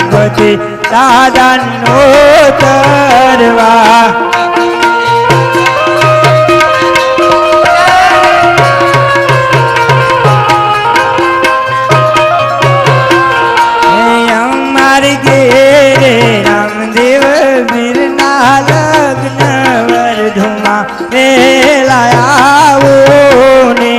ગણપતિ દાદાનો તરવા અમારી ઘેરે રામદેવ વીરના લગ્ન વરધુમાં વેલા આવો ને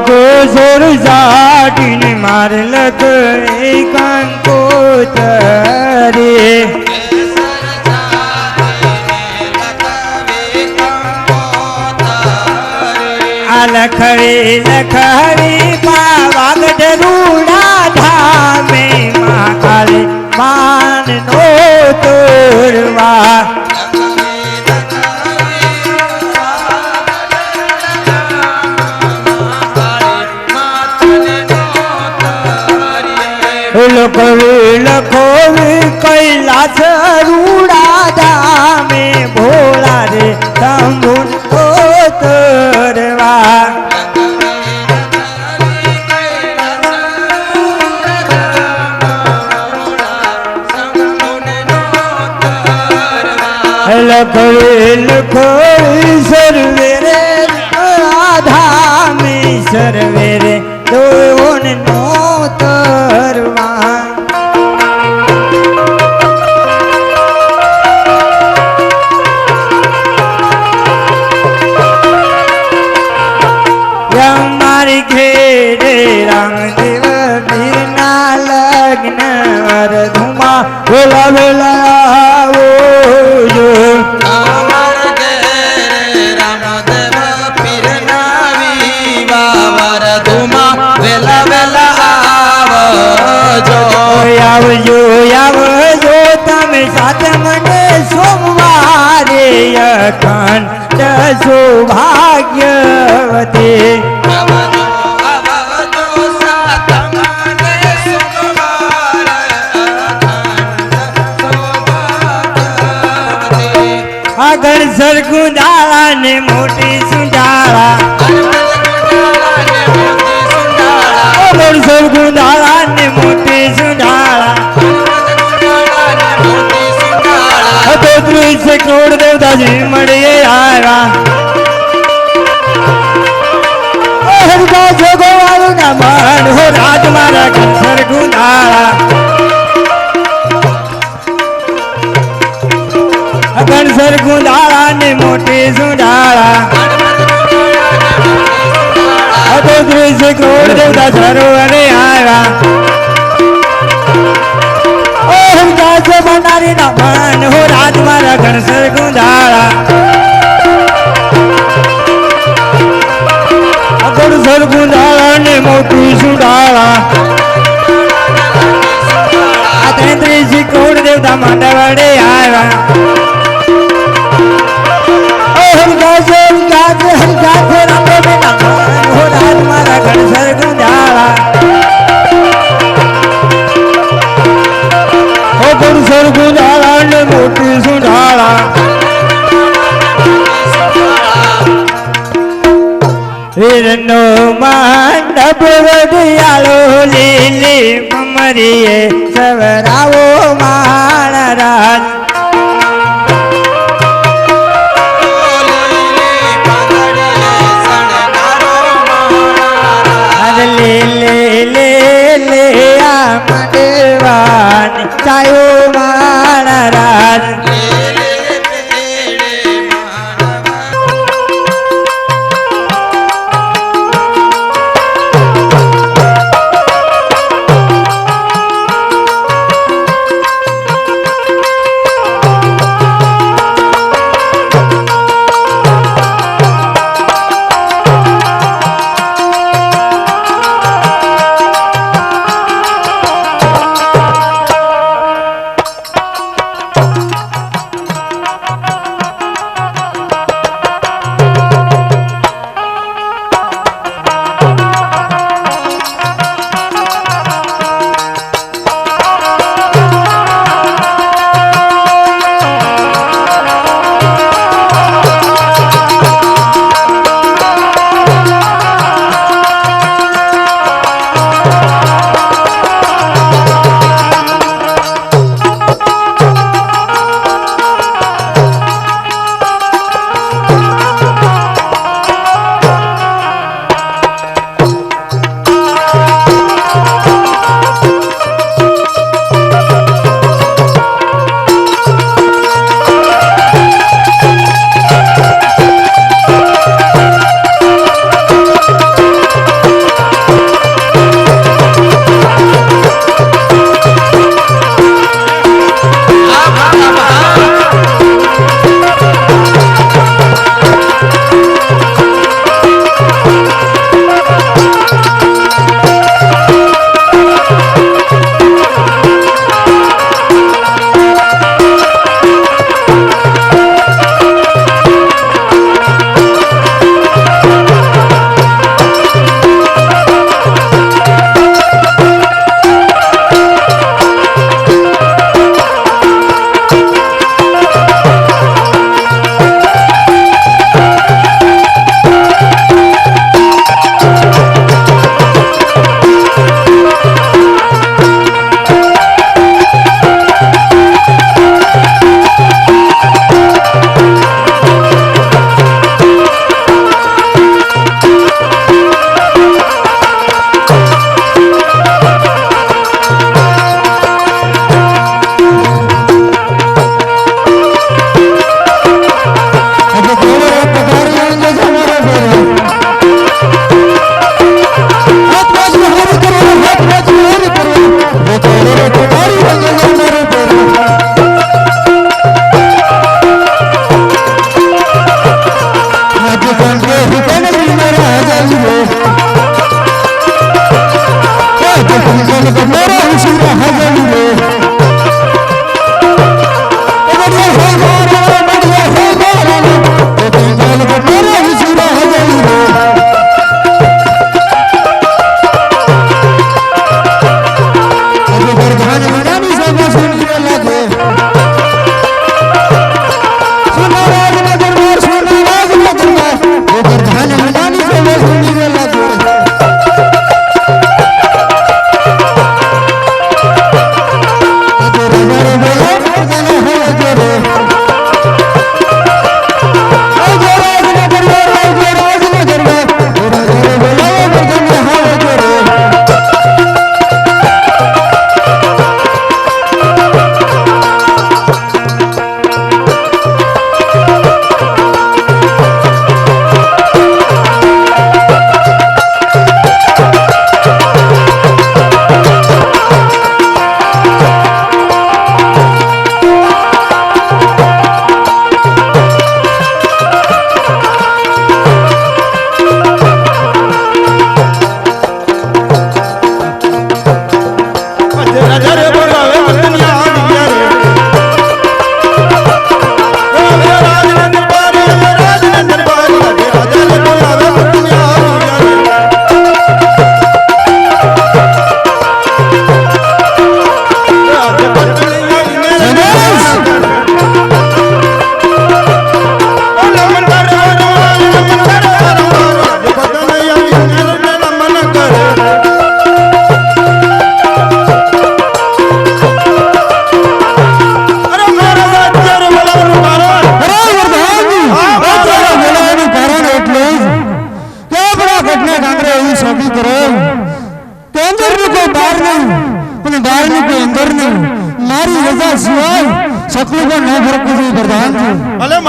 ગોઝર જાટીને માર લગ કંકોતરે આ લખવી લખવી વાગડ રૂડા ધામે માં કાલે માનનો તોરવા લખવી લખવી કૈલાસ રૂડા ધામે ભોળા રે તંબુ તરવા લખવી લખવી સર્વે રે ધામે સર્વે રે દોન નો તરવા અમારી ઘેરે રામદેવ વીરના લગ્ન વરધુમાં વેલા વેલા આવો જો અમારા ઘેરે રામદેવ પીરના વિવાહ વરધુમાં વેલા વેલા આવજો આવજો આવજો તમે સાથે મને સોમવારે અખંડ સૌભાગ્યવતી આગળ સરગુંદાળા ને મોટી સુંડાળા આગળ સરગુંદાળા ને મોટી સુંડાળા તો 30 કરોડ દેવતાજી મળીએ આવ્યા હરદા જોગો વાળું ના મન હો રાજ મારા ઘર સરગુંદાળા અગણ સરગુંદાળા ને મોટી સુંડાળા તો 30 કરોડ દેવતા સરોવરે આવ્યા ઓમ દાસ બનારી ના મન હો રાજ મારા ઘર સરગુંદાળા અગણ સરગુંદાળા ને મોટી સુંડાળા આ 33 કરોડ દેવતા માંડવડે આવ્યા હરિદાસ હરિદાસ હરિદાસ રામ રામ હો રાજ મારા ઘર સરગુંદાળા હો ઘર સરગુંદાળા ને મોટી સુંડાળા વીરનો મંડપ વડિયાળો લીલી મમરીએ સવરાવો મારા રાજ લે લે લે લે આ મંડવાની ચાયો મારા રાજ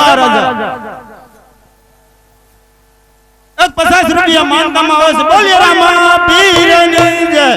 મહારાજા 50 રૂપિયા માનતામાં આવે છે બોલીએ રામા પીરની જય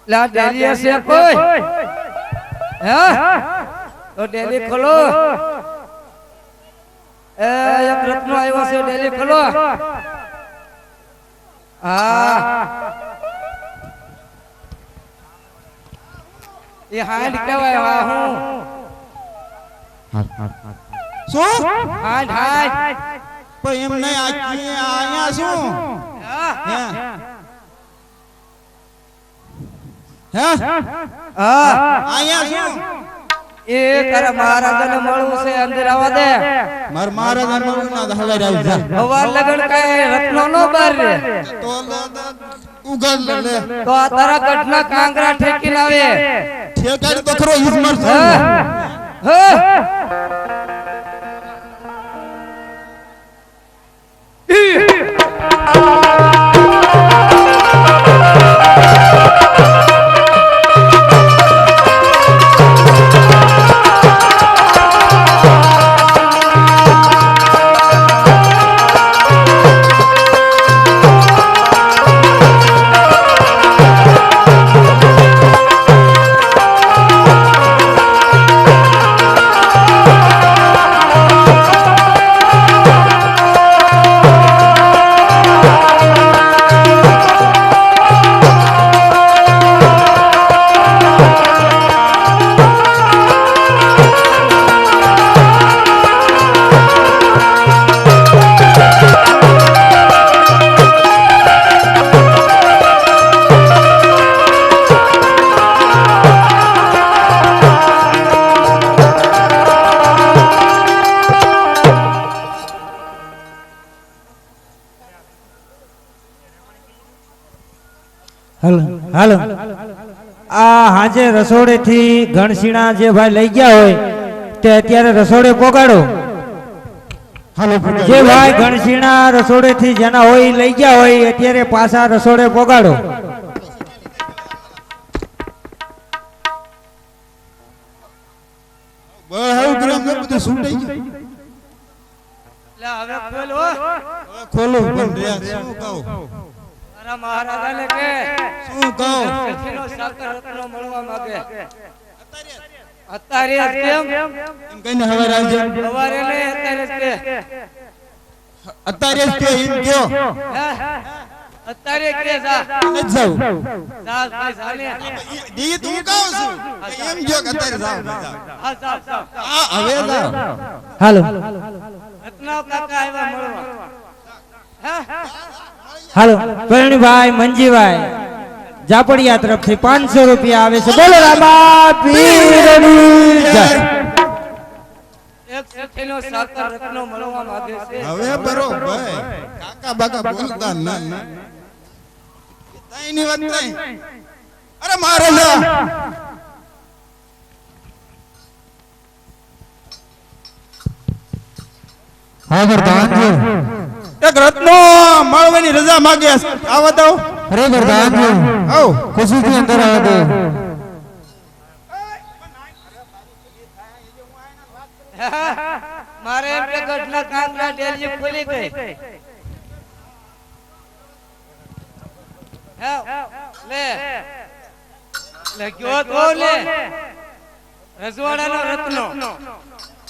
લા ડેલી હશે કોઈ હે તો ડેલી ખોલો એક રત્નો આવ્યો છે ડેલી ખોલો હા એ હાંડ કહેવાય હા હું શું હાંડ હાંડ પણ એમ નહીં અહીંયા શું હે હે હા અહીંયા શું એ તારા મહારાજાને મળવું છે અંદર આવવા દે માર મહારાજા મળવું ના હવાઈ આવી જા હવાર લગન કઈ રત્નો નો બાર રે તો ઉગલ લે તો આ તારા ગઢના કાંગરા ઠેકી લાવે ઠેકાડી તો ખરો ઇસ્મર છે હાલો આ હાજે રસોડે થી ઘણસીણા જે ભાઈ લઈ ગયા હોય તે અત્યારે રસોડે પોગાડો જે ભાઈ ઘણસીણા રસોડે થી જેના હોય લઈ ગયા હોય અત્યારે પાછા રસોડે પોગાડો બહુ ગ્રામ ને બધું છૂટાઈ ગયું હવે ખોલો ખોલો પણ રહ્યા શું કહું તારા મહારાજાને કે શું કહું કથીનો સાકર રત્નો મળવા માંગે અત્યારે જ કેમ એમ કઈને હવે રાજ્ય સવારે ને અત્યારે જ કે અત્યારે જ કે એમ કયો હે? અત્યારે કે જા ન જાવ જા ભાઈ જાને દી તું કહું છું એમ કયો કે અત્યારે જાવ હા જા આ હવે જાવ હાલો રત્નો કાકા આવ્યા મળવા હાલો પરણીભાઈ મંજીભાઈ જાપડિયા તરફથી 500 રૂપિયા આવે છે બોલો રામા પીરની જય એક સખીનો સાકર રત્નો મળવા માંગે છે હવે બરોબર કાકા બાકા બોલતા ના તાઈની વાત નહીં અરે મારે લે હા પ્રધાનજી એક રત્નો મળવાની રજા માંગે આવા દો અરે પ્રધાનજી આવ ખુશીથી અંદર આવો દો મારે એમ કે ગઢના કાંગરા ડેલી ખુલી ગઈ લે લે ગયો તો લે રજવાડાનો રત્નો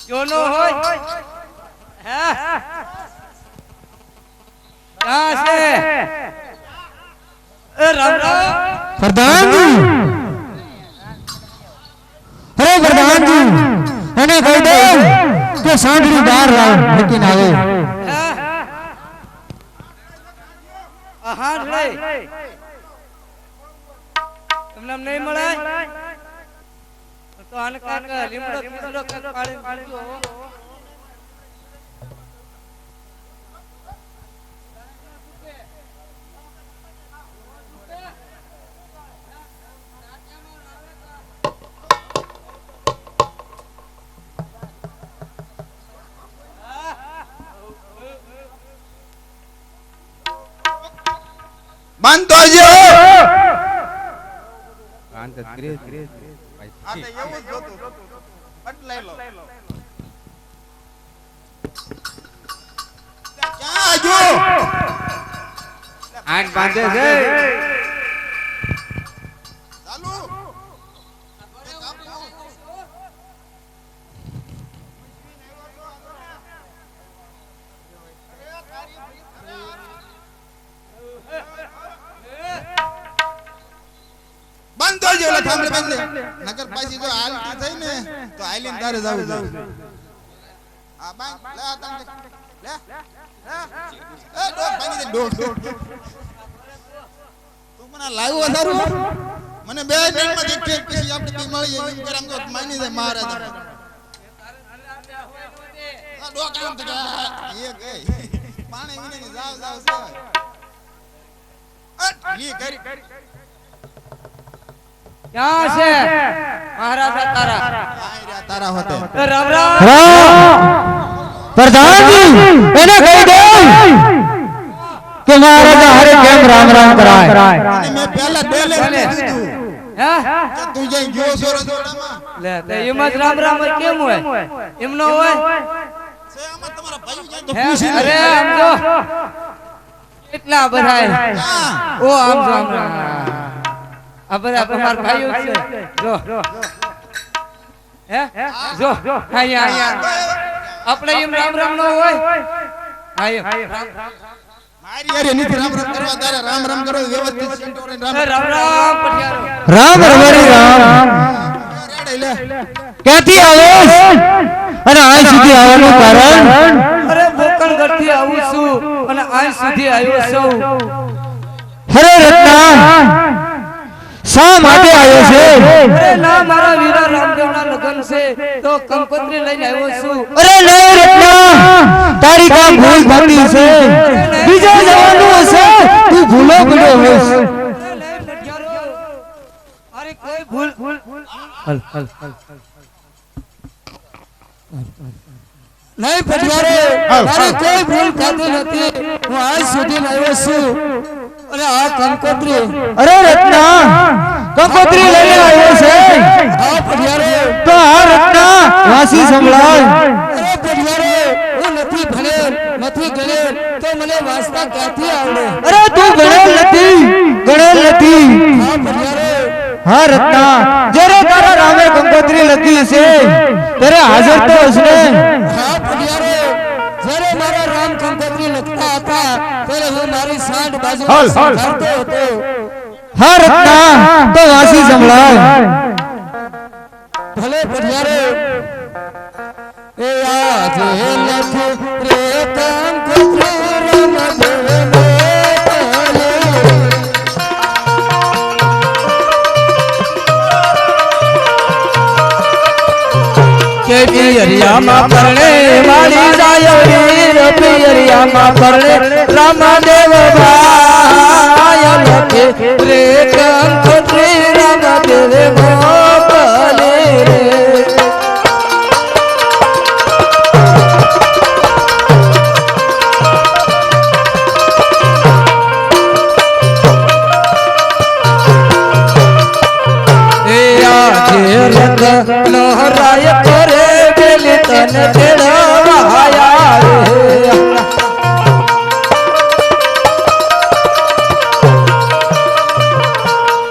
ગયો નો હોય હા ક્યાં છે એ રામ રામ प्रधान जी अरे प्रधान जी અને કહી દઉં કે સાંભળી બહાર લાવ મૂકીને આવે હા રે તમને નહીં મળે તો આને કાક લીમડો લીમડો કાક પાડી મૂકજો બાંધતો જો આઠ બાંધે છે બાંધતો જો થાંભલે બાંધે નગર પાછી જો હાલતી થઈ ને તો આઈલીન તારે જાવ આ બાંધ લે આ તાંગે લે એ ડોક બાંધી દે ડોક તું મને લાવ્યો વધારું મને 2 મિનિટમાં દેખે પછી આપણે બી મળી એમ કરામ તો માની જાય મહારાજ આ ડોક આમ તો એ ગઈ પાણી વિને જાવ જાવ છે લી કરી ક્યાં છે મહારાજા તારા આયરા તારા હોતે રામ રામ પ્રધાનજી એને કહી દઉં કે મહારાજા હરે કેમ રામ રામ કરાય અને મેં પહેલા ડેલે કીધું હે કે તું જઈ ગયો છો રસોડામાં લે તે એમ જ રામ રામ કેમ હોય એમ ન હોય છે આમાં તમારા ભાઈ જાય તો હે પૂછી લે અરે આમ જો કેટલા બધાય હા ઓ આમ જો આમ આ બધા તમારા ભાઈઓ છે જો હે જો અહીંયા આપણે એમ રામ રામ ન હોય આયો મારી યાર એની રામ રામ કરવા તારે રામ રામ કરો વ્યવસ્થિત સેન્ટો રે રામ રામ રામ પઠિયારો રામ રવરી રામ રેડે લે ક્યાંથી આવે અને આ સુધી આવવાનું કારણ અરે બોકણગઢ થી આવું છું અને આજ સુધી આવ્યો છું હરે રત્ના શા માટે આવ્યો છે અરે ના મારા વીરા રામદેવના લગન છે તો કંકોત્રી લઈને આવ્યો છું અરે નહીં રત્ના તારી કામ ભૂલ ભાતી છે બીજે જવાનું હશે તું ભૂલો પડ્યો હોઈશ અરે કોઈ ભૂલ હલ હલ નહીં પટિયારો મારી કોઈ ભૂલ થતી નથી હું આજ સુધી આવ્યો છું અને આ કંકોત્રી અરે રત્ના કંકોત્રી લઈને આવ્યો છે હા પટિયારો તો આ રત્ના વાસી સંભળાય અરે પટિયારો હું નથી ભણેલ નથી ગણેલ તો મને વાંચતા ક્યાંથી આવડે અરે તું ગણેલ નથી હા પટિયારો હા રત્ના જ્યારે તારા રામે કંકોત્રી લખી છે ત્યારે હાજર તો હશે હા પટિયારો જ્યારે મારા રામ કંકોત્રી લખતા હતા ત્યારે હું મારી સાંઠ બાજુ સંભાળતો હતો હા રત્ના તો વાસી સંભળાય ભલે પટિયારો એ આજે લખ રે કંકોત્રી રામદેવને કે પિયરિયામાં પરણે વાળી જાય વીર પિયરિયામાં પરણે રામદેવ ભાઈ લખે રે કંકોત્રી રામદેવ મોકલે રે એ આજે રંગ લહરાય કરે બેલી તન તેડવાયા રે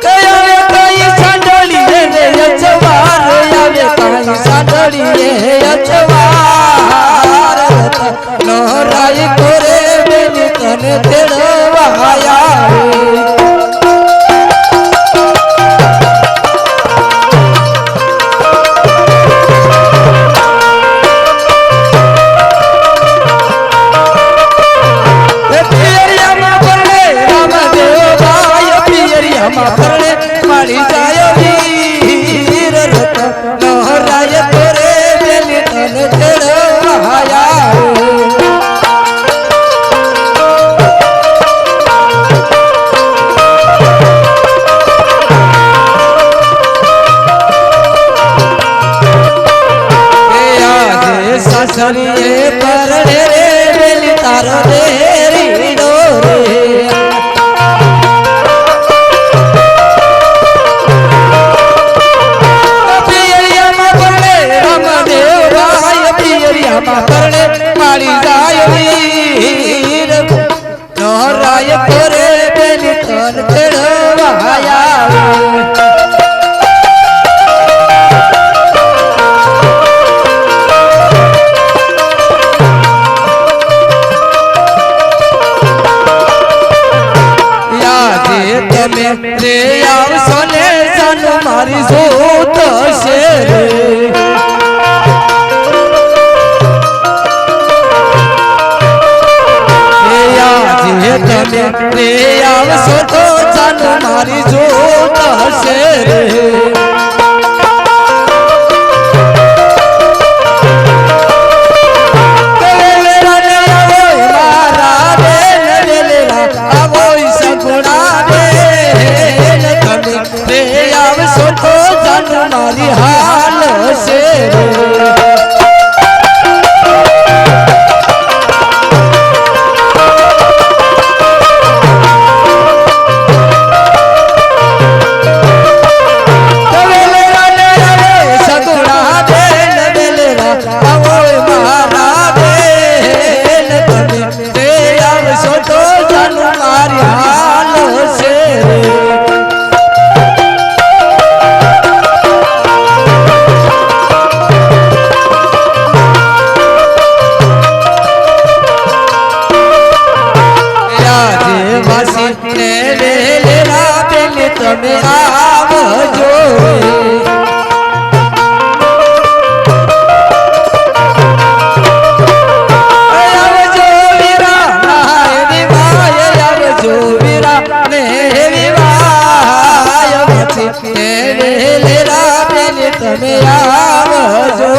કયા કઈ સંડળી રે અજવાર આવે સાસરીએ પરણે રે વેલી તારો દેરીડો રે પિયરિયામાં પરણે રામદેવ ભાઈ પિયરિયામાં પરણે મારી જાય વીર નોરાય કરે બેલી તન કેળવાયા રે આવશો ને સન મારી જોત છે રે આજે તમે રે આવશો તો સન મારી જોત છે રે મારી હાલ છે તમે આવજો આવજો વીરા નાય વિવાય આવજો વીરા ને વિવાય પછી લેરા પેલી તમે આવજો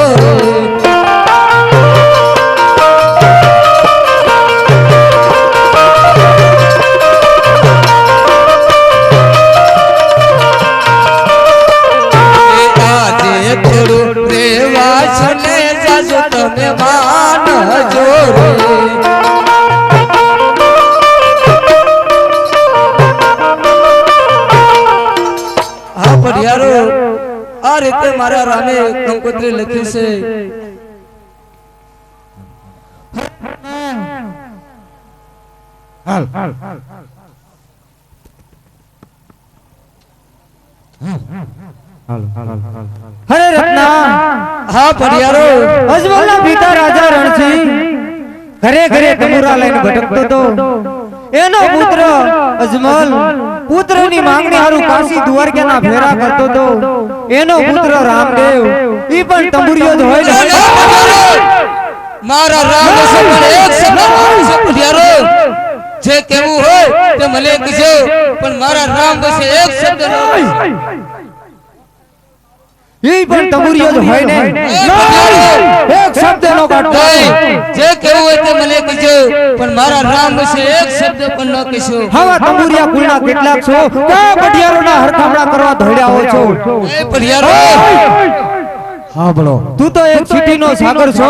તમે માનજો રે હા પઢિયારો આ રીતે મારા રામે કંકોત્રી લખી છે હાલ હરે રત્ના હા પઢિયારો અજમલના પિતા રાજા રણસિંહ ઘરે ઘરે તમુરા લઈને ભટકતો હતો એનો પુત્ર અજમલ પુત્રની માંગણી હારું કાશી દ્વારકાના ફેરા કરતો હતો એનો પુત્ર રામદેવ ઈ પણ તંબુરિયો જ હોય ને મારા રામ છે પણ એક શબ્દ છે પઢિયારો જે કેવું હોય તે મને કહેજો પણ મારા રામ બસે એક શબ્દ ન ઈ પણ તંબુરિયો જ હોય ને એક શબ્દ નો કાઢતો જે કેવું હોય તે મને કહેજો પણ મારા રામ બસે એક શબ્દ પણ ન કહેશો હવા તંબુરિયા કુલના કેટલાક છો કે પઢિયારોના હરખામણા કરવા ધોડ્યા હો છો એ પઢિયારો હા બોલો તું તો એક સિટીનો સાગર છો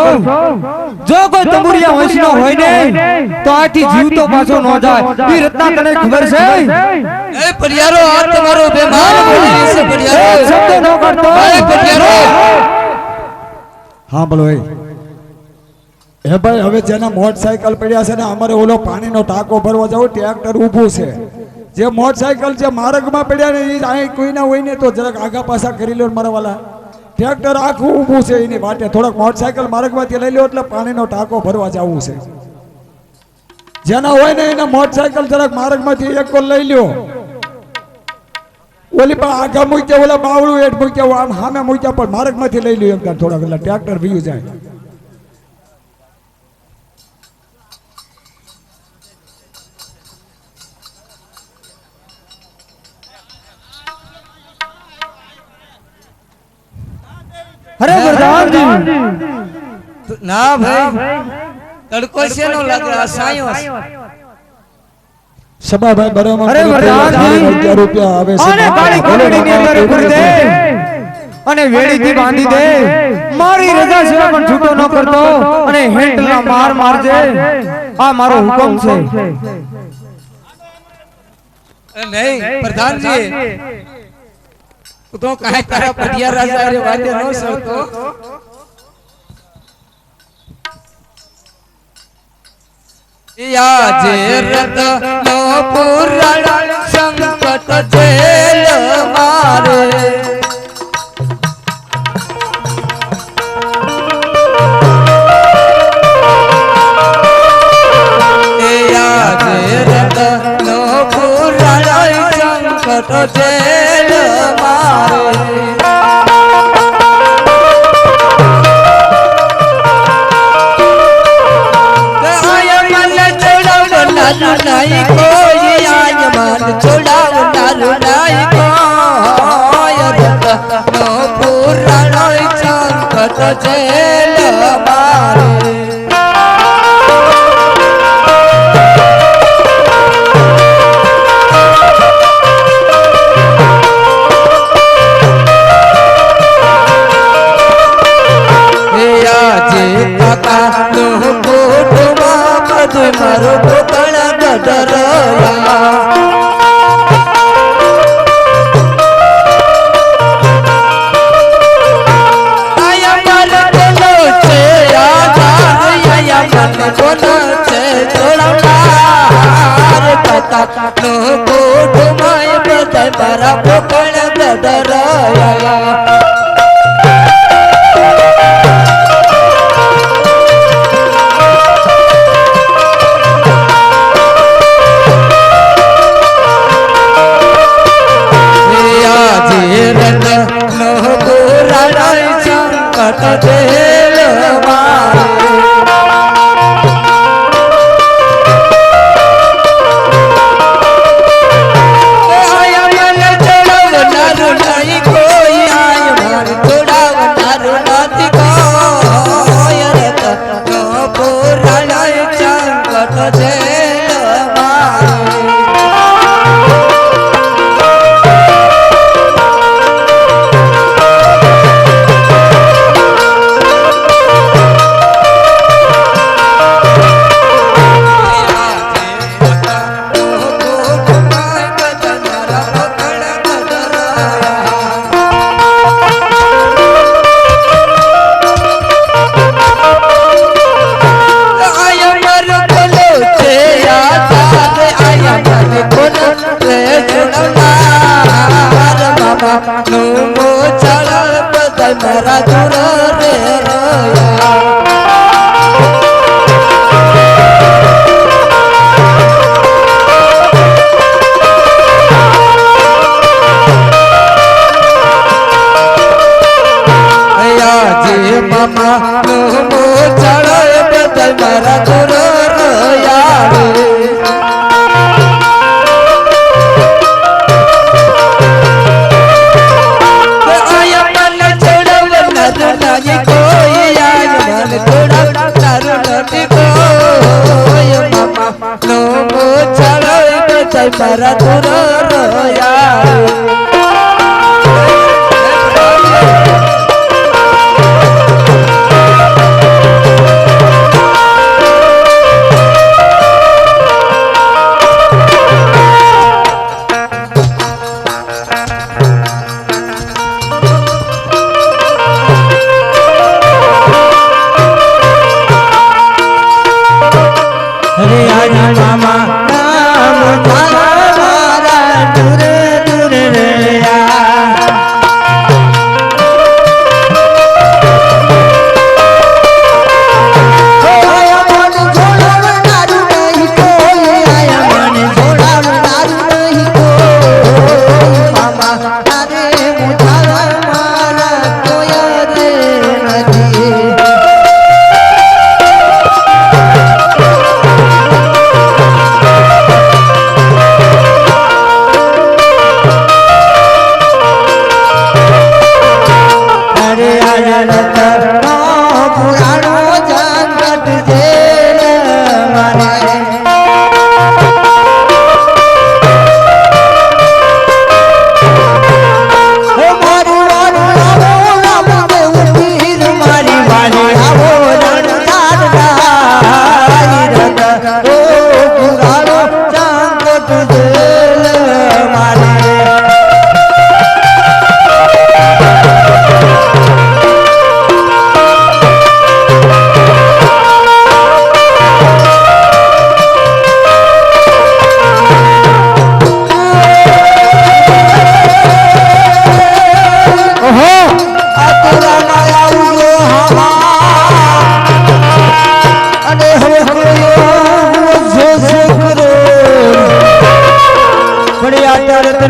જો કોઈ તંબુરિયા વંશનો હોય ને તો આથી જીવતો પાછો ન જાય ઈ રત્ના તને ખબર છે એ પઢિયારો આ તમારો બેમાન બોલી છે પઢિયારો શબ્દ ન કરતો એ પઢિયારો હા બોલો હે ભાઈ હવે જેના મોટરસાઇકલ પડ્યા છે ને અમારે ઓલો પાણીનો ટાંકો ભરવા જાવ ટ્રેક્ટર ઊભું છે જે મોટરસાઇકલ જે માર્ગમાં પડ્યા ને એ અહીં કોઈના હોય ને તો જરાક આગા પાછા કરી લો મારા વાલા ટ્રેક્ટર આખું ઊભું છે એની વાટે થોડોક મોટરસાઇકલ માર્ગમાંથી લઈ લો એટલે પાણીનો ટાંકો ભરવા જવું છે જેના હોય ને એને મોટરસાઇકલ જરાક માર્ગમાંથી એક લઈ લ્યો ઓલી પણ આગા મૂક્યા ઓલા બાવળું હેઠ મૂક્યા આમ સામે મૂક્યા પણ માર્ગમાંથી લઈ લ્યો એકદમ થોડાક એટલે ટ્રેક્ટર વીયું જાય અરે પ્રધાનજી ના ભાઈ તડકો છે નો લાગે આ સાયો સભાભાઈ બરાબર અરે પ્રધાનજી 11 રૂપિયા આવે છે અને કાળી કોટડીની અંદર પૂરી દે અને વેડીથી બાંધી દે મારી રજા સિવાય પણ છૂટો ન કરતો મને હેન્ડલા માર મારજે આ મારો હુકમ છે નહીં પ્રધાનજી તો કાંઈ તારા પઢિયા રાજા રે વાદ્ય ન સરતો યાજે રત નો પુરાણ સંકટ જેલ મારે યાજે રત નો પુરાણ સંકટ જેલ મારે नहीं कोई आय मन छोड़ावनारू नहीं कोई रत नो पुराण संकट जेल मारे जे काका नो कोटमा मध मारो कोकण गडरया आया मन कोनो छे आधार आया मन कोनो छे छोड़ार काका नो कोटमा मध मारो कोकण गडरया संकट जेल मारे आया मन छोड़ावनारू नहीं कोई आय मन छोड़ावनारू नहीं कोई रत नो पुराण संकट जेल मारे नो मोचल बदल मेरा दूर रे रोया जी मामा नो मोचल बदल मेरा दूर रोया नहीं कोई आय मन छोड़ावनारू नहीं कोई मामा नो मोचल बदल मेरा दूर रोया अरे आज मामा नाम मारा दूर दूर रे आया मन छोड़ावनारू नहीं कोई आया मन छोड़ावनारू नहीं कोई मामा अरे मुझा मारा कोई रे नहीं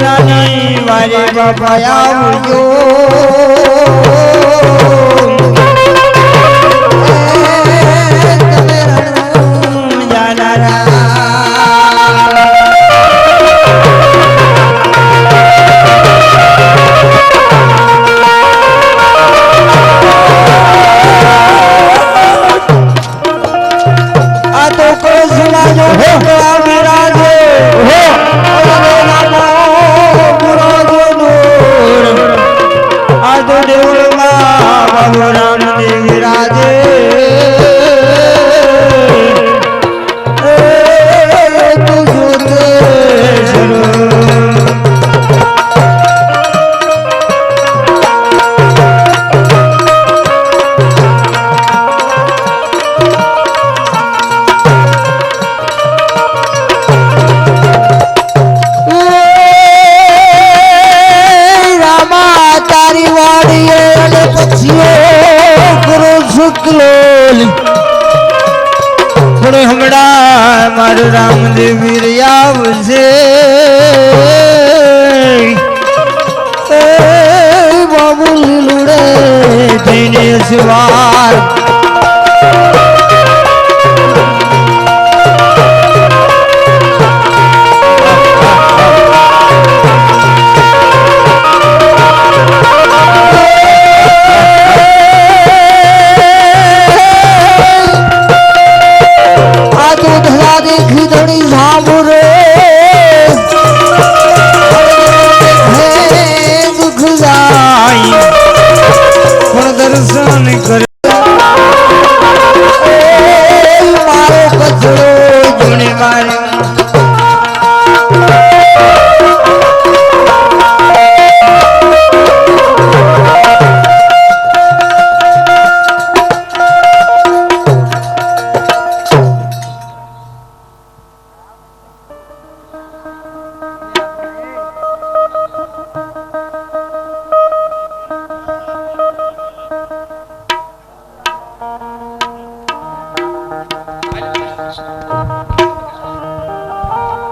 નાની વારે બાપા આવજો હમણાં મારું રામદેવ વીર આવશે બાબુ લીલુડે થઈને સવાર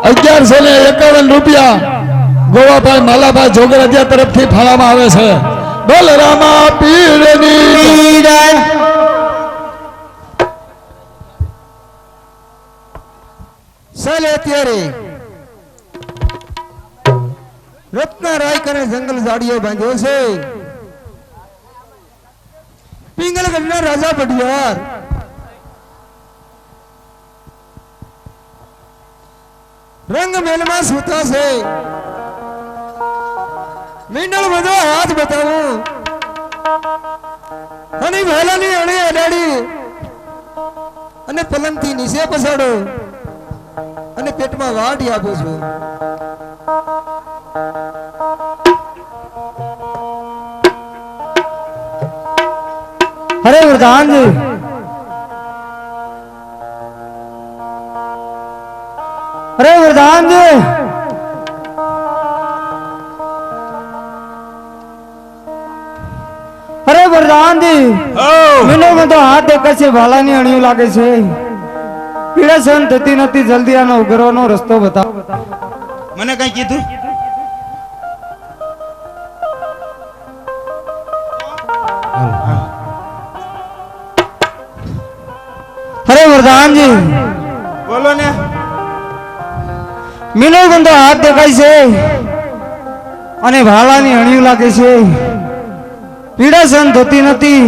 ₹1151 ગોવાભાઈ માલાભાઈ જોગરાજીયા તરફથી ફાળવવામાં આવે છે. બોલ રામા પીરની જય. ચાલે અત્યારે રત્ના રાય કરે જંગલ ઝાડીઓ બાંધ્યો છે. પિંગલગઢના રાજા પડિયાર રંગ મેલમાં સૂતા છે. મીંડળ બધો હાથ બતાવું અને વહેલાની અણી અડાડી અને પલંગથી નીચે પછાડો અને પેટમાં વાટી આપું છું. અરે વરદાનજી અરે વરદાનજી અરે વરદાનજી મને બધો હાથ દેખે છે ભાલાની અણીઓ લાગે છે. પીડા સહન થતી નથી. જલ્દી આનો ઉઘરવાનો રસ્તો બતાવો. મને કઈ કીધું અરે વરદાનજી બોલો ને. મીનો બંધો હાથ દેખાય છે અને ભાલાની અણીઓ લાગે છે. પીડા સહન થતી નથી.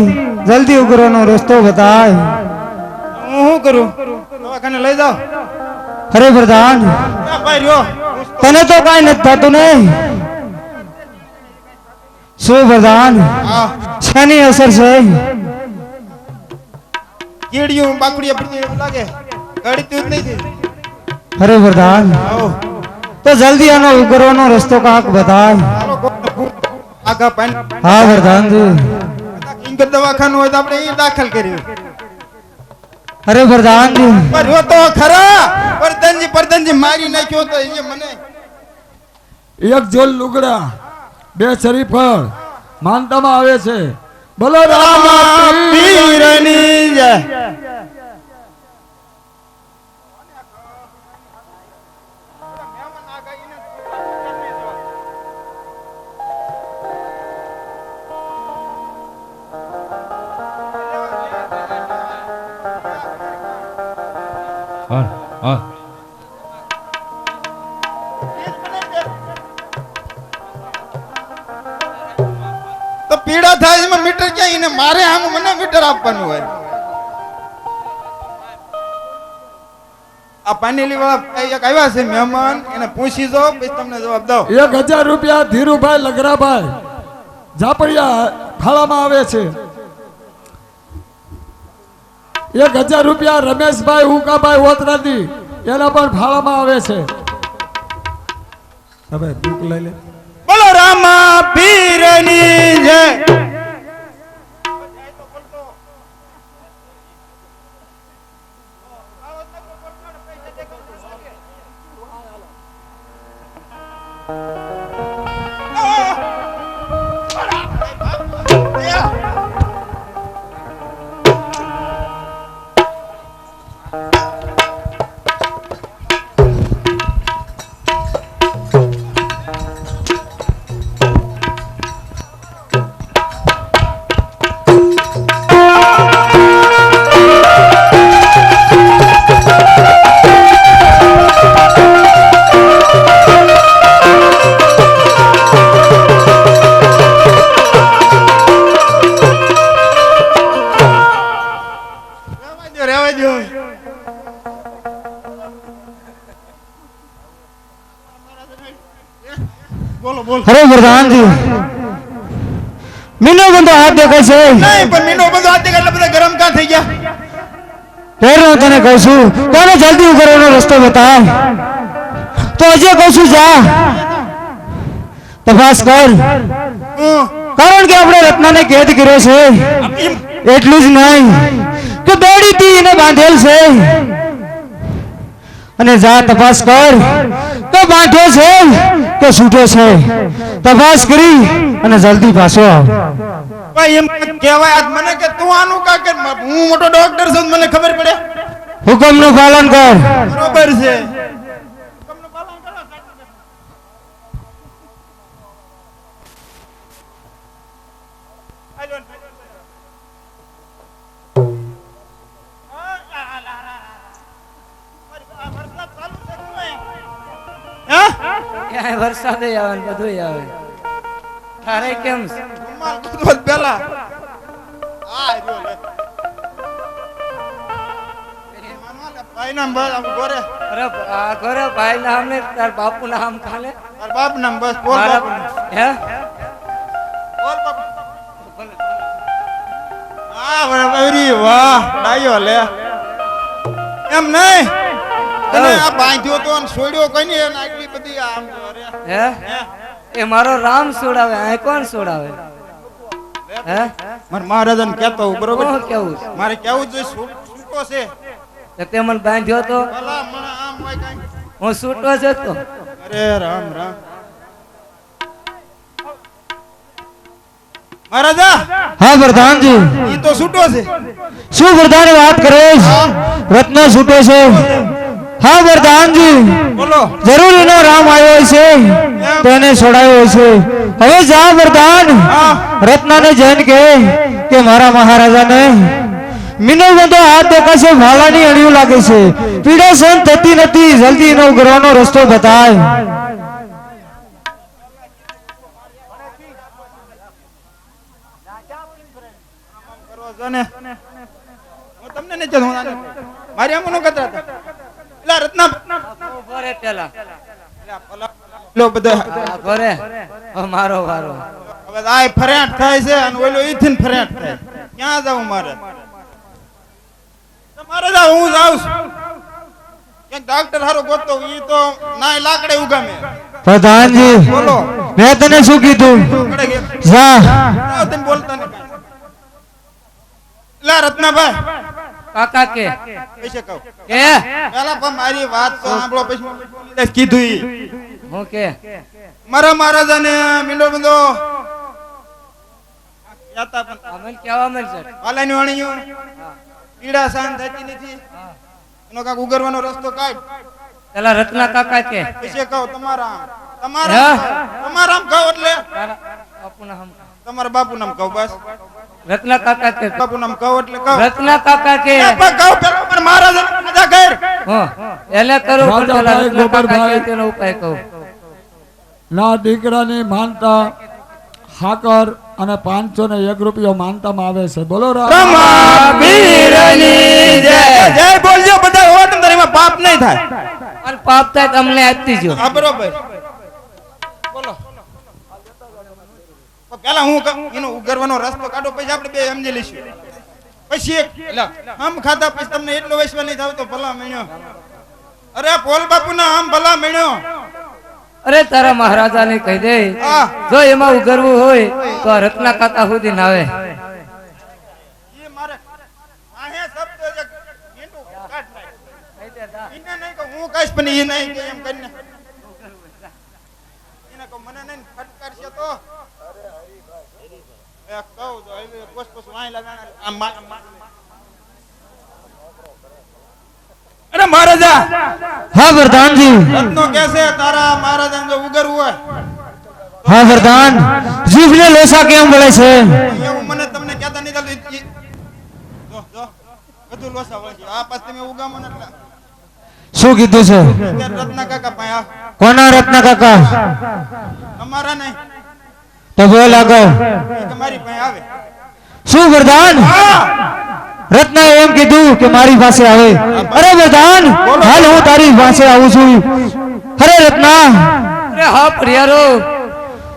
જલ્દી ઉઘરવાનો રસ્તો બતાય. હું શું કરું? દવાખાને લઈ જાઓ. અરે વરદાન ભાઈ રહ્યો તને તો કઈ નથી થતું ને. શું વરદાન શેની અસર છે? કીડિયું બાકડીયા પડી એવું લાગે. ગળતું જ નહીં. અરે વરદાન તો જલ્દી આનો ઉઘરવાનો રસ્તો કાંક બતાય. આગા પાન હા વરદાનજી. કિંગર દવાખાનું હોય તો આપણે અહીં દાખલ કર્યું. અરે વરદાનજી પર રહ્યો તો ખરા. પરદનજી મારી નાખ્યો તો એ મને. એક જોલ લુગડા 2 શરીફળ માનતામાં આવે છે. બોલો રામા પીરની જય. હાલ હાલ તો પીડા થાય એમાં મીટર ક્યાં એને મારે આમ મને મીટર આપવાનું હોય આ પાનેલી વાળા એક આવ્યા છે મહેમાન એને પૂછી જો પછી તમને જવાબ દઉં 1000 રૂપિયા ધીરુભાઈ લગરાભાઈ ઝાપડિયા ફાળામાં આવે છે 1000 રૂપિયા રમેશભાઈ ઉકાભાઈ ઓતરાદી એના પણ ફાળામાં આવે છે હવે બુક લઈ લે બોલો રામા પીરની જય રહેવા દો બોલો બોલો અરે પ્રધાનજી મીનો બંધો હાથ દેખાય છે નહીં પણ મીંડો બધો હાથે એટલે બધા ગરમ કાં થઈ ગયા ફેર હું તને કહું છું કોને જલ્દી ઉઘરવાનો રસ્તો બતાવ તો હજી કહું છું જા તપાસ કર કારણ કે આપણે રત્નાને કેદ કર્યો છે એટલું જ નહીં કે દોડીથી એને બાંધેલ છે અને જા તપાસ કર તો બાંધ્યો છે કે છૂટો છે તપાસ કરી અને જલ્દી પાછો આવ ભાઈ એમ કહેવાય આજ મને કે તું આનું કા કે હું મોટો ડોક્ટર છું મને ખબર પડે હુકમનું પાલન કર બરોબર છે વરસાદ આવે ને બધું આવે તારે કેમ છે? પેલા ભાઈ નામ બસ આમ ગોરે અરે આ ઘરે ભાઈ નામ ને તાર બાપુ નામ ખાલે તાર બાપ નામ બસ બોલ બાપુ નામ. હે બોલ બાપુ હા બરાબર વાહ ડાયો લે એમ નહીં તને આ બાંધ્યો તો અને છોડ્યો કઈ નહીં એને આટલી બધી આમ જોરે હે એ મારો રામ છોડાવે આ કોણ છોડાવે હે માર મહારાજાને કહેતો હું, બરોબર કોણ કેવું છે? મારે કેવું જોઈએ છૂટો છે તો તે મને બાંધ્યો તો ભલા મને આમ હોય કાંઈ. હું છૂટો જ હતો અરે રામ રામ મહારાજા હા પ્રધાનજી ઈ તો છૂટો છે શું પ્રધાન વાત કરે રત્ન છૂટો છે હા પ્રધાનજી બોલો જરૂર એનો રામ આવ્યો છે તેને છોડાયો છે હવે જા પ્રધાન રત્નાને જૈન કે મારા મહારાજાને મીનો બંધો હાથ દેખાશે ભાલાની અણિયું લાગે છે પીડા સહન થતી નથી જલ્દી એનો ઉઘરવાનો રસ્તો બતાય કરો છો ને હું તમને નહીં કહેતો, હું આને કહું. મારી આમ નો કતરા હતા એલા રત્ના ઘરે પેલા એલા ભલા લો બધા ઘરે મારો વારો હવે આ ફરિયાદ થાય છે અને ઓલો ઈથીન ફરિયાદ થાય ક્યાં જાઉં મારે તમારે જાવ હું જાઉં છું ક્યાંક ડાક્ટર હારો ગોતતો ઈ તો નાય લાકડે ઉગામે પ્રધાનજી બોલો મેં તને શું કીધું કડે કે જા તમે બોલતા નહીં એલા રત્નાભાઈ કાકા કે પૈસે કહું કે પેલા પણ મારી વાત તો સાંભળો પછી મેં બોલી દઈશ કીધું ઈ હું કે મારા મહારાજાને મીંડો બંધો યાતા પણ અમને કેવા મળશે વાલાની વાણીયું પીડા શાંત થતી નથી એનો કાંક ઉગરવાનો રસ્તો કાઢ પેલા રત્ના કાકા કે પૈસે કહો તમારા તમારા તમારા કહો એટલે તારા બાપુ નામ તમારા બાપુ નામ કહો બસ રત્ના કાકા કે બાપુ નામ કહો એટલે કહો રત્ના કાકા કે એ પણ કહો પેલા પણ મહારાજાને મજા કર એને કરો પણ પેલા રાજાભાઈ, રત્ના કાકા ગોબરભાઈ. કહે તેનો ઉપાય કહું. ના દીકરાની માનતા હાકર અને 501 રૂપિયો માનતામાં આવે છે. બોલો રામ. રમાપીરની જય. જય બોલજો બધા હો તમારે એમાં પાપ નહીં થાય અને પાપ થાય તો અમને આપતી જો. હા બરોબર બોલો પેલા હું એનો ઉગરવાનો રસ્તો કાઢો પછી આપણે બે સમજી લઈશું પછી એક આમ ખાધા પછી તમને એટલો વૈશ્વ નહીં થાવ તો ભલા મેણ્યો અરે પોલ બાપુ ના આમ ભલા મેણ્યો અરે તારા મહારાજાને કહી દે હા જો એમાં ઉગરવું હોય તો આ રત્ના કાકા સુધી ના આવે. એ મારે આહે શબ્દ જે ઈંડું કાઢ નાખ. એને નહીં કહું હું કહીશ પણ એ નહીં કે એમ કરીને એને કહું મને નહીં ફટકારશે તો એક કહું તો હવે પોસ પોસ વાઈ લગાણા આમ અરે મહારાજા હા વરદાનજી. રત્નો કેસે તારા મહારાજા જો ઉગરવું હોય હા વરદાન. જીભને લોસા કેમ વળે છે? એવું મને તમને કહેતા નહીં ચાલતું જો જો બધું લોસા વળે છે આ પાસ તમે ઉગામો ને એટલે શું કીધું છે? ત્યારે રત્ના કાકા પાસે આ કોના રત્ના કાકા? અમારા નહીં તો બોલ આગળ. એ તમારી પાસે આવે શું વરદાન? રત્ના એમ કીધું કે મારી પાસે આવે. અરે વરદાન હાલ હું તારી પાસે આવું છું. અરે રત્ના. અરે હા પ્રિયારો.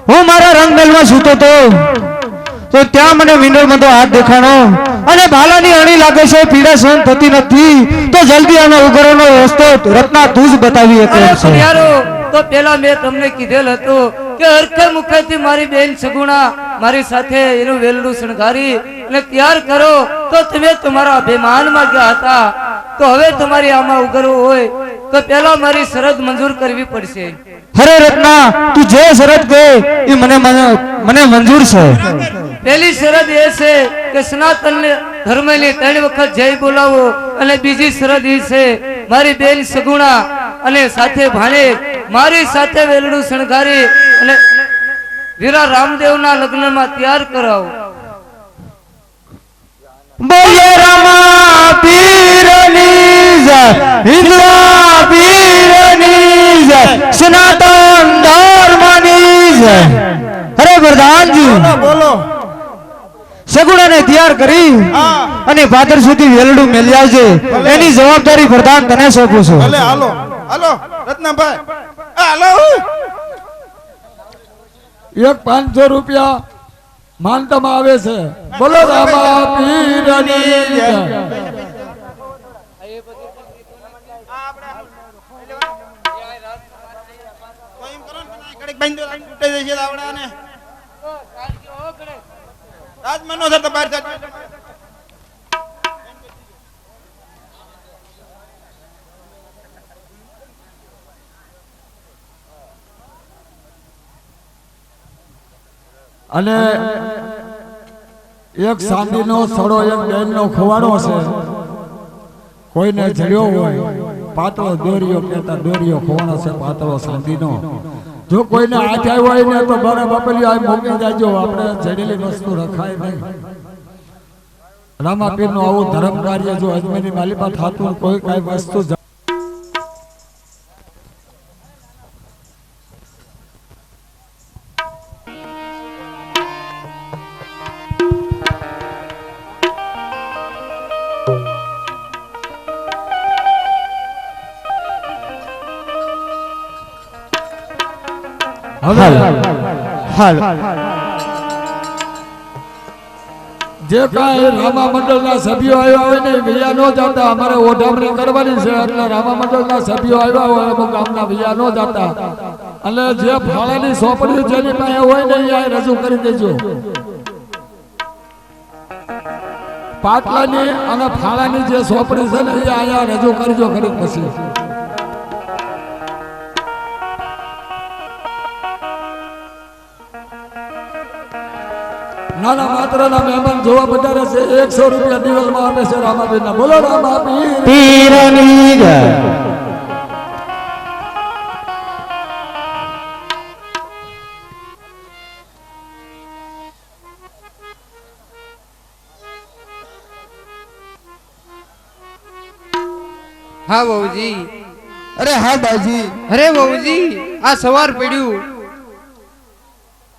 હું મારા રંગમહેલમાં સૂતો તો ત્યાં મને વિંડોમાં તો હાથ દેખાણો અને ભાલાની અણી લાગે છે, પીડા સહન થતી નથી. તો જલ્દી આનો ઉગરવાનો રસ્તો રત્ના તું જ બતાવી શકે છે. તો પેલા મેં તમને કીધેલ હતું કે હરખે મુખેથી મારી બેન સગુણા મારી સાથે એનું વેલડું શણગારી અને તૈયાર કરો તો તમે તમારા અભિમાનમાં ગયા હતા. તો હવે તમારી આમાં ઉગરવું હોય તો પેલા મારી શરત મંજૂર કરવી પડશે. અરે રત્ના તું જે શરત કહે એ મને મંજૂર છે. પહેલી શરત એ છે કે સનાતન ધર્મની 3 વખત જય બોલાવો અને બીજી શરત એ છે મારી બેન સગુણા અને સાથે ભાણે મારી સાથે વેલડું શણગારી અને વીરા રામદેવના લગ્નમાં તૈયાર કરાવો. બોલે રામા પીરની જય, હિન્દુઆ પીરની જય, સનાતન ધર્મની જય. અરે વરદાનજી બોલો સગુણાને તૈયાર કરી હા અને ભાદર સુધી વેલડું મેલી આવજે. એની જવાબદારી વરદાન તને સોંપું છું. ભલે હાલો હાલો રત્નાભાઈ હાલો એક 500 રૂપિયા માનતામાં આવે છે. બોલો રામા પીરની જય. તો એમ કરો ને કડક બાંધો તૂટે જશે આવડાને રાજમાનો છે તો બહાર જાય અને એક ચાંદીનો સડો એક બેનનો ખવાડો છે. કોઈને જડ્યો હોય પાતળો દોરિયો કહેતા દોરિયો ખવાડો છે પાતળો ચાંદીનો. જો કોઈને હાથ આવ્યો હોય ને તો બરાબર બાપલિયો આ મોકલી જાજો. આપણે જડેલી વસ્તુ રખાય નહીં. રામાપીરનું આવું ધર્મ કાર્ય જો અજમેરની માલિપા થતું કોઈ કાંઈ વસ્તુ હવે જે કાંઈ રામા મંડળના સભ્યો આવ્યા હોય ને વૈયા ન જતા. અમારે ઓઢામણી કરવાની છે એટલે રામા મંડળના સભ્યો આવ્યા હોય અમુક ગામના વૈયા ન જતા. અને જે ફાળાની સોંપડીઓ જેની પાસે હોય ને એ રજૂ કરી દેજો. પાટલાની અને ફાળાની જે સોંપડી છે ને એ અહીંયા રજૂ કરજો ખરી પછી. નાના માત્રના મહેમાન જોવા પધારે છે. 100 રૂપિયા દિવસમાં આપે છે રામાપીરના. બોલો રામા પીરની જય. હા વહુજી. અરે હા બાજી. અરે વહુજી આ સવાર પડ્યું.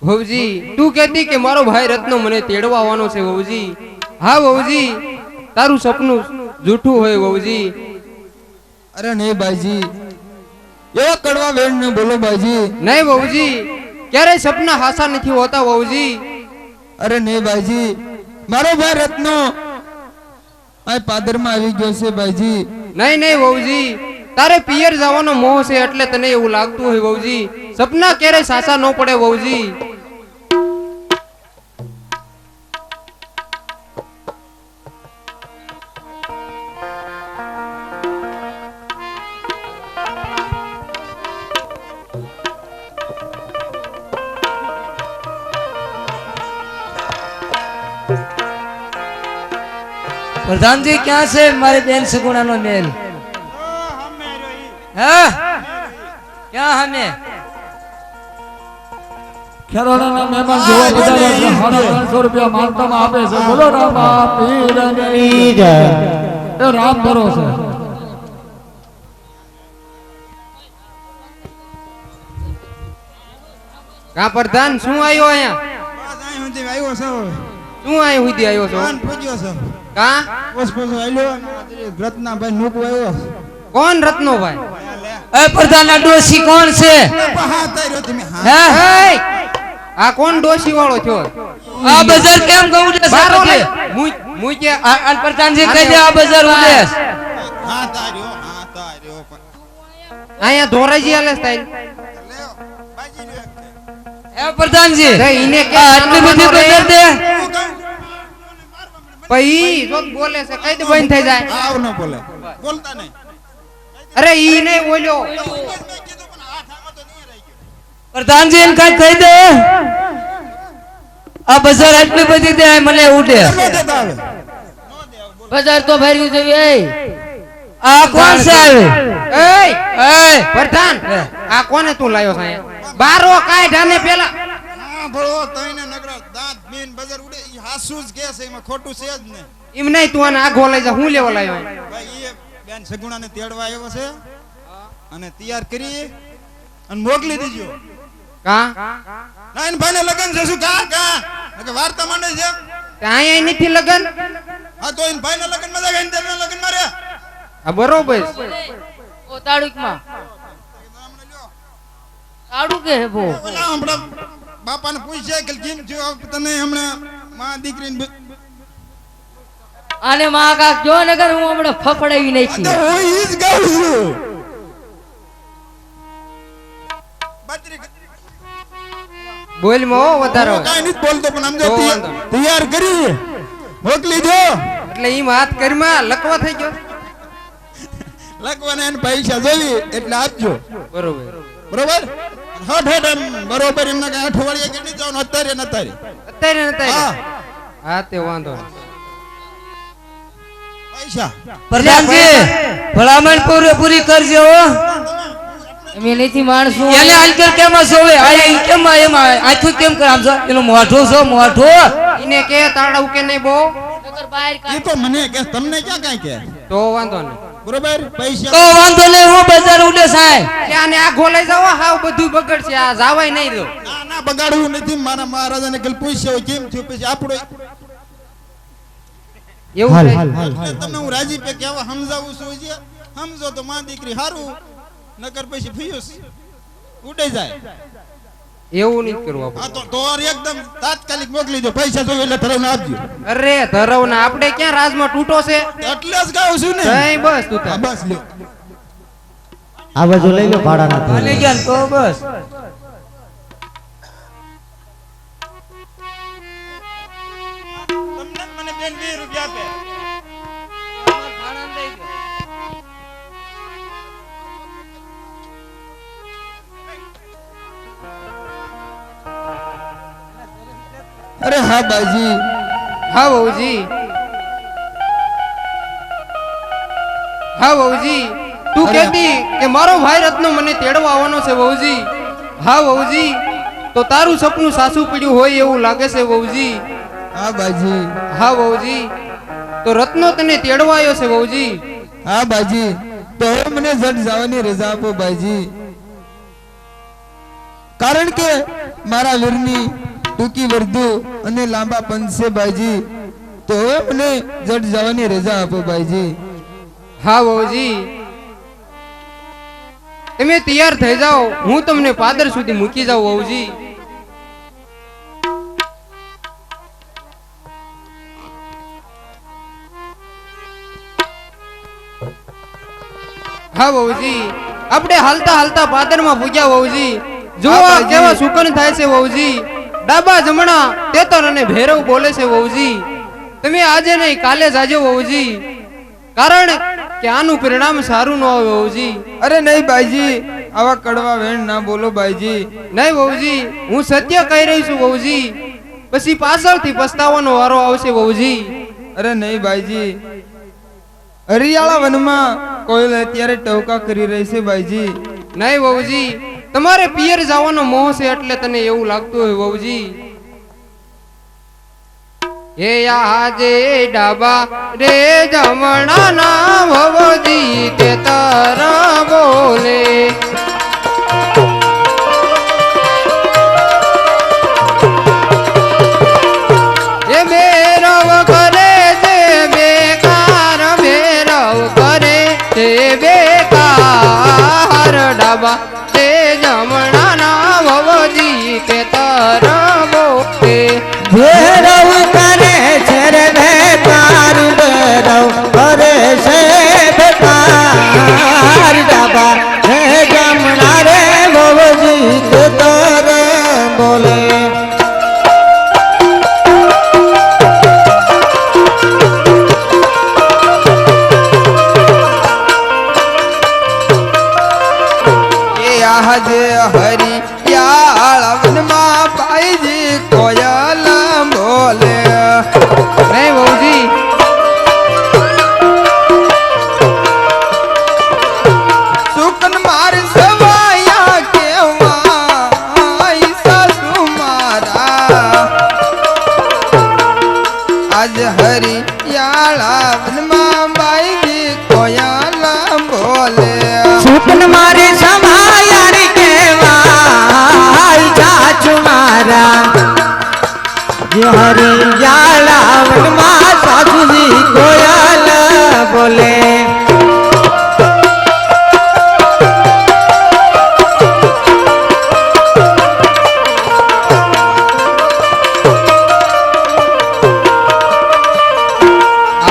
વહુજી તું કહેતી કે મારો ભાઈ રત્નો મને તેડવા આવવાનો છે વહુજી. હા વહુજી તારું સપનું જૂઠું હોય વહુજી. અરે નહીં બાજી, એવા કડવા વેણ ન બોલો બાજી. નહીં વહુજી ક્યારેય સપના હાસા નથી હોતા વહુજી. અરે નહીં બાજી, મારો ભાઈ રત્નો આ પાદરમાં આવી ગયો છે બાજી. નહીં નહીં વહુજી તારે પિયર જવાનો મોહ છે એટલે તને એવું લાગતું હોય વહુજી. સપના ક્યારેય સાચા ન પડે વહુજી. પ્રધાનજી ક્યાં છે મારી બેન સગુણાનો મેલ? હા ક્યાં હમે? ખેરાણાના મહેમાન જોવા બધા ₹350 માનતામાં આપે છે. બોલો રામા પીરની જય. એ રામ ભરોસે. કા પ્રધાન શું આવ્યો અહીંયા? બસ અહીં સુધી આવ્યો છો. શું અહીં સુધી આવ્યો છો? પાન પૂજ્યો છો. કા બસ પછી આવ્યો. રત્નાભાઈ નુકુ આવ્યો. કોણ રત્નોભાઈ? એ પ્રધાન આ ડોશી કોણ છે? હા તાર્યો તમે. હા હે એય! આ કોણ ડોશી વાળો છો? આ બજાર કેમ ગઉડે છે બારો પછી? લઈ. મુઈ કે આ પ્રધાનજી કહી દે આ બજાર ઉડે. હા તાર્યો. હા તાર્યો. અહીંયા ધોરાજી આલે સ્ટાઈલ. લ્યો બાજી રહ્યો એક. એ પ્રધાનજી તો ઈને કે આ આટલી બધી બજાર દે. પઈ જો બોલે છે કઈ દે બંધ થઈ જાય. આવ ન બોલે. બોલતા નહીં. અરે ઈ નહીં બોલ્યો. મેં કીધું પણ હાથ આમાં તો નહીં રહી ગયો. પ્રધાનજી એને કઈ કહી દે આ બજાર આટલી બધી દે મને ઉડે. ન દેતા આવે. બજાર તો ભરી જવી. આ કોણ છે આવે? એય એ પ્રધાન આ કોને તું લાયો છે અહીંયા? બારો કાઢ આને પેલા. હા ભળો તઈને નગરા દાંત બીન બજાર ઉડે ઈ હાસુ જ કે છે એમાં ખોટું છે જ નહીં. એમ નહીં તું આને આગો લઈ જા. હું લેવા લાયો અહીંયા? ભાઈ એ બેન સગુણાને તેડવા આવ્યો છે અને તૈયાર કરી અને મોકલી દીજો. કા ના એને ભાઈને લગન છે શું કા કા કે વાર્તા માંડે છે. તે અહીંયા નથી લગન. હા તો એને ભાઈને લગન માં જાય એને તેના લગન માં રે. આ બરોબર છે. ઓ તાડુકમાં તાડુ કે હે બો ઓલા હમણાં બાપાને પૂછે કે કેમ થયું તને હમણાં માં દીકરીને આને માં કાક જો નગર હું હમણાં ફફડાવી નાખી. હું ઈ જ ગાઉં છું. બાતરી બોલ મો વધારો. કાઈ નથી બોલતો પણ સમજો તો વાંધો. તૈયાર કરી મોકલી દો. એટલે ઈ હાથ કરીમાં લકવા થઈ ગયો. લખવાના એને પૈસા જોઈ એટલે આપજો. બરોબર. બરોબર હટ હટ એમ બરોબર એમને કઈ અઠવાડિયે કે નહીં જવાનું અત્યારે ને અત્યારે. અત્યારે ને હા અત્યારે. હા તે વાંધો નહીં. પૈસા પ્રધાનજી ભલામણ પૂરી કરજો હો. અમે નથી માણસો એને આંકર કેમ સોવે આ ઈ કેમ એમાં આખું કેમ કરે આમ જો એનું મોઢું છો મોઢું. ઈને કે તાળા ઉકે નહીં બહુ. નગર બહાર એ કાઢ. તો મને કે તમને ક્યાં કાંઈ કે તો વાંધો નહીં. બરોબર તો પૈસા વાંધો નહીં હું બજાર ઉડે સાહેબ. કે આને આગો લઈ જાવ હાવ બધું બગડશે. આ જાવાય નહીં દો. ના ના બગાડવું નથી મારા મહારાજાને કલ પૂછ્યો કેમ થયું પછી આપણો એવું થાય. એટલે તમને હું રાજી પે કેવા સમજાવું છું જે સમજો તો માં દીકરી હારું નકર પછી ફિયુસ ઉડે જાય. એવું નહીં કરવું હા આપણે. તો એકદમ તાત્કાલિક મોકલી દો પૈસા જોઈએ એટલે ધરાવને આપજો. અરે ધરવ ના આપણે ક્યાં રાજમાં તૂટો છે. એટલે જ ગાઉં છું ને. નહીં બસ તું હા, તાર. બસ લ્યો આ બાજુ લઈ લો ભાડાના આને ગયા ને તો બસ. તમને મને બેન 20 રૂપિયા આપે. અરે હા બાજી. હા વહુજી. હા વહુજી તું કહેતી કે મારો ભાઈ રત્નો મને તેડવા આવવાનો છે વહુજી. હા વહુજી તો તારું સપનું સાસુ પડ્યું હોય એવું લાગે છે વહુજી. હા બાજી. હા વહુજી તો રત્નો તને તેડવા આવ્યો છે વહુજી. હા બાજી. તો હવે મને જટ જવાની રજા આપો ભાઈજી, કારણ કે મારા વીરની ટૂંકી વર્ધુ અને લાંબા પંથ છે ભાઈજી, તો હવે મને જટ જવાની રજા આપો ભાઈજી. હા વહુજી, તમે તૈયાર થઈ જાઓ, હું તમને પાદર સુધી મૂકી જાઉં વહુજી. હા વહુજી, આપણે હાલતા હાલતા પાદરમાં પૂગ્યા વહુજી. જો આ કેવા સુકન થાય છે વહુજી. ડાબા જમણા તેતર અને ભૈરવ બોલે છે વહુજી. તમે આજે નહીં કાલે જાજો વહુજી, કારણ કે આનું પરિણામ સારું ન આવે વહુજી. અરે નહીં ભાઈજી, આવા કડવા વેણ ના બોલો ભાઈજી. નહીં વહુજી, હું સત્ય કહી રહી છું વહુજી. પછી પાછળથી પસ્તાવાનો વારો આવશે વહુજી. અરે નહીં ભાઈજી, હરિયાળા વનમાં કોયલ અત્યારે ટવકા કરી રહી છે ભાઈજી. નહીં વહુજી, તમારે પિયર જવાનો મોહ છે એટલે તને એવું લાગતું હોય વહુજી. હે આજે ડાબા રે જમણા ના વહુજી તે તારા બોલે. એ ભૈરવ કરે છે બેકાર, ભૈરવ કરે છે બેકાર. ડાબા તે જમણા ના વહુજી તે તારા બોલે. ભૈરવ કરે છે રે બેકાર, ભૈરવ કરે છે બેકાર. ડાબા હે જમણા રે વહુજી તે તારા બોલે. આજે હરિયાળા વનમાં ભાઈજી કોયલ બોલે. નહીં વહુજી, સુકન માર સવાયા કેવા સાસુ મારા. આજ હરિયાળા વનમાં ભાઈજી કોયલ બોલે. સુપન મારે સમાયાર કેવાય ચાચુ મારા. જે હરિયાળા વનમાં સાસુજી કોયલ બોલે.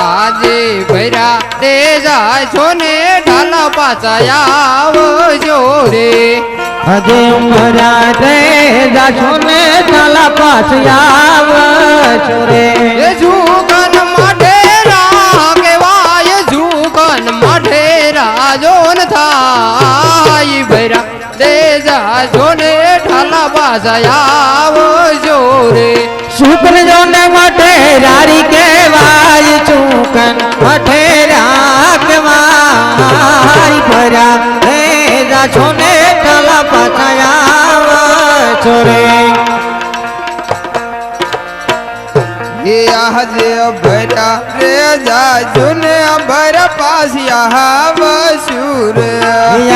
આજે ભૈરા તે જાય છો ને ઢાલા પાછા આવજો રે. હજે ઉમરા રે જાશો ને તાલા પાસ આવજો રે. એ જુગન માઢેરા કેવાય, જુગન માઢેરા જોન થાય. ભૈરા તે જાય છો ને ઢાલા પાછા આવજો રે. શુકન જોને મઠે રારી કેવાય, ચૂકન મઠે રાખવાય. ભરા રે જાશો ને તાલા પાછા આવજો રે. એ આજે ભરા રે જાજુ ને ભરા પાસિયા આવશું રે.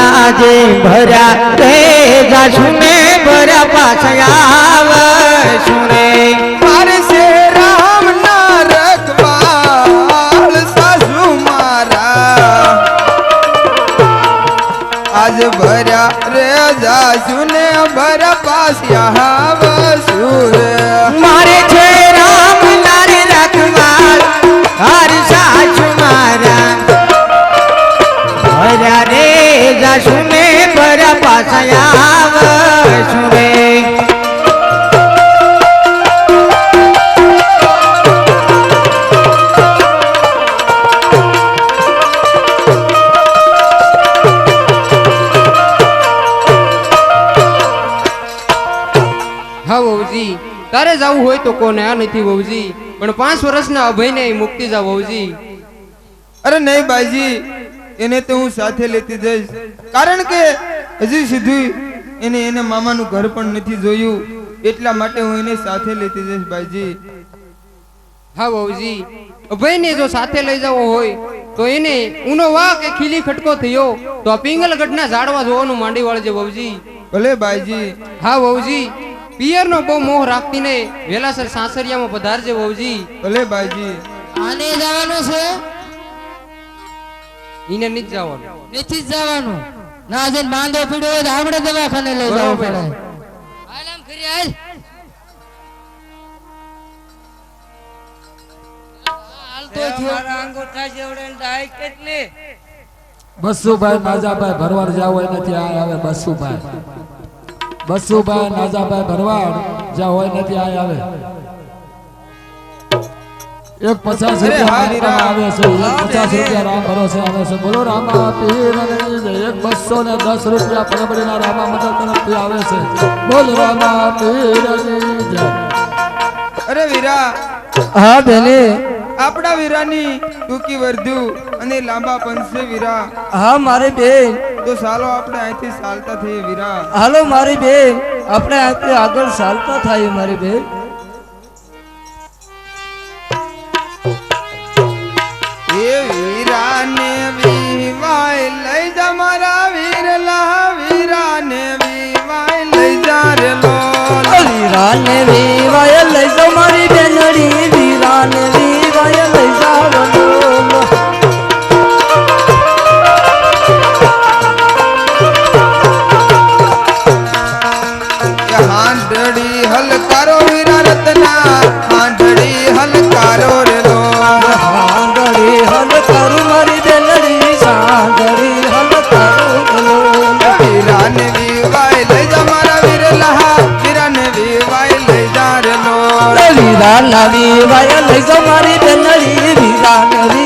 આજે ભરા રે જાશુ ને ભરા પાછા આવશું રે. મારે સે રામ ના રખવાળ સાસુ મારા. આજ ભર્યા રે જાજુ ને ભરા પાસિયા આવશું રે. મારે છે રામ નારી રખવાળ હર સાચુ મારા. ભરા રે જાશુ ને ભરા પાછા આવશું રે. હા વહુજી, તારે જવું હોય તો કોને આ નથી વહુજી, પણ 5 વર્ષના અભયને મુક્તિ જા વહુજી. અરે નહીં બાઈજી, એને તો હું સાથે લેતી જઈશ, કારણ કે હજી સુધી એને મામાનું ઘર પણ નથી જોયું, એટલા માટે હું એને સાથે લેતી જઈશ બાઈજી. હા વહુજી, અભયને જો સાથે લઈ જવો હોય તો એને ઊનો વાહ કે ખીલી ખટકો થયો તો આ પિંગલગઢના ઝાડવા જોવાનું માંડી વાળજે વહુજી. ભલે ભાઈજી. હા વહુજી, પિયરનો બહુ મોહ રાખતી ને વેલાસર સાસરિયામાં પધારજે વહુજી. ભલે ભાઈજી. આને જવાનું છે ઈને નથી જવાનું. નથી જ જવાનું. ના જઈને બાંધો પીડ્યો હોય તો આપણે દવાખાને લઈ જવું બરોબર. પડે. હાલ આમ કરી હાલ. હાલ તો થયો. અંગૂઠા જેવડે ડાય કેટલી બસુભાઈ નાજાભાઈ ભરવાડ જ્યાં હોય ને ત્યાં આવે. બસુભાઈ નાજાભાઈ ભરવાડ જ્યાં હોય ને ત્યાં આવે. એક 50 રૂપિયા આવે છે, એક 50 રૂપિયા રામ ભરોસે આવે છે. બોલો રામા પીરની જય. એક 210 રૂપિયા પરબડીના રામા મદદ તરફથી આવે છે. બોલ રામા પીરની જય. અરે વીરા, હા બેને. આપણા વીરાની ટૂંકી વર્ધુ અને લાંબા પંશે વીરા. હા મારી બેન. તો ચાલો આપણે અહીંથી ચાલતા થઈએ વીરા. હાલો મારી બેન, આપણે આગળ ચાલતા થાય મારી બેન. એ વીરાને વિવાય લઈ જા મારા વીરલા. વીરાને વિવાય લઈ જા રે લોલ. વીરાને વિવાય લઈ જાઓ મારી બેનડી. વીરાને વિવાય લઈ જાઓ બોલો. એ હાંડડી હલકારો વીરા રત્ના. હાંડડી હલકારો રે લોલ. સાંગળી હલ કરું મારી બેનડી. સાંગળી હલ કરું બોલો. વીરાને વિવાય લઈ જા મારા વીરલા. વીરાને વિવાય લઈ જા રે લોલ. વીરાના વિવાય લઈ જાઓ મારી બેનડી.